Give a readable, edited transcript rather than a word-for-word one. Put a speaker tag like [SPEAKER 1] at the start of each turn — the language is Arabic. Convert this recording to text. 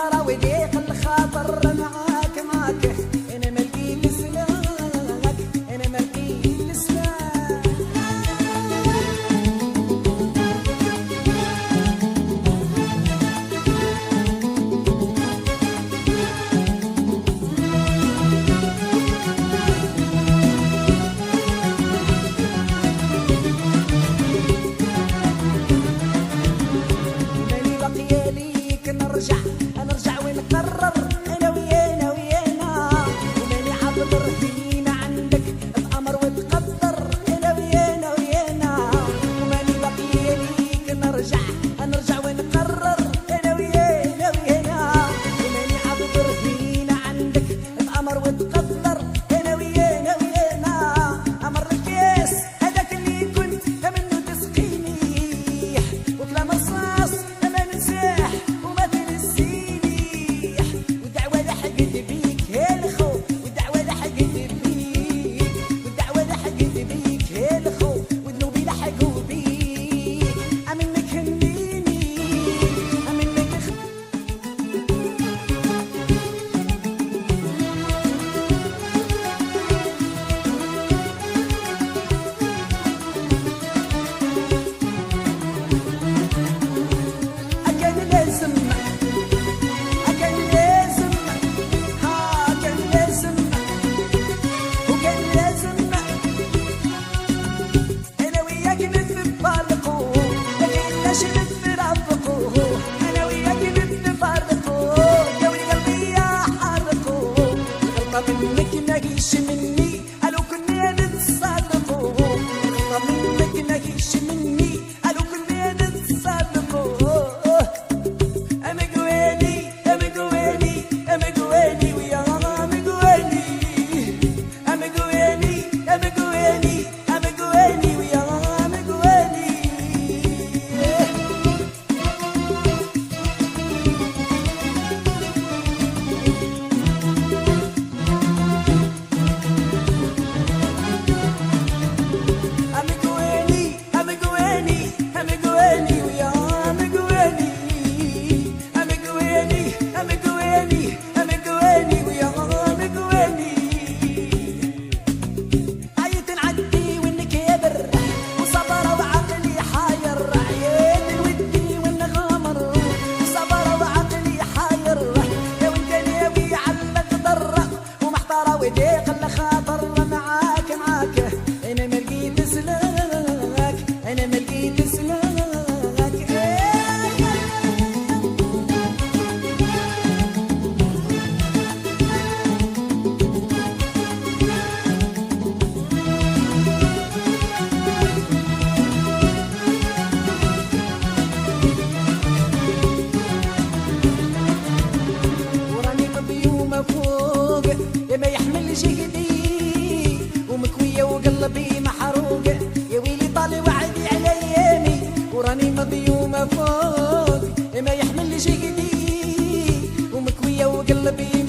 [SPEAKER 1] محتارة وضيق الخاطر معاك انا ما لقيت سلاك انا ما لقيت سلاك. ماني باقية ليك نرجع ونقرر انا ويانا وماني عبد فينا عندك الامر وتقدر انا ويانا وماني باقية ليك نرجع ونقرر انا ويانا وماني عبد فينا عندك الامر وتقدر انا ويانا امر الكاس هذاك اللي كنت منه تسقيني وكلام الصاص ما ننساه وما تنسيني ودعوة لحقت بيك يا الخو ودعوة لحقت بيك ودعوة لحقت بيك يا الخو وذنوبي لحقوا بيك أمنك هنيني أمنك كان لازم وكان لازم انا وياك نتفرقوا ما كناش نترافقوا انا وياك نتفرقوا يا ولي قلبي يا حرقوا الغلطة منك ناقيش مني قالوا كنا نتصادقوا الغلطة منك ناقيش مني قالوا كنا نتصادقوا أمقواني ويا أمقواني ويا أمقواني. أمقواني ويا أمقواني أمقواني ويا أمقواني. عيت نعدي والنكابر وصبر وعقلي حاير عيال الودي والنغامر وصبر وعقلي حاير يا وانت ناوي على القدر ومحتارة وضيق الخاطر معاك انا ما لقيت سلاك انا ما لقيت سلاك. وراني بضيومة فوق يا ما يحملش ايدي ومكوية وقلبي محروق يا ويلي طالي وعدي على ايامي وراني مضيومة فوق يا ما يحملش ايدي ومكوية وقلبي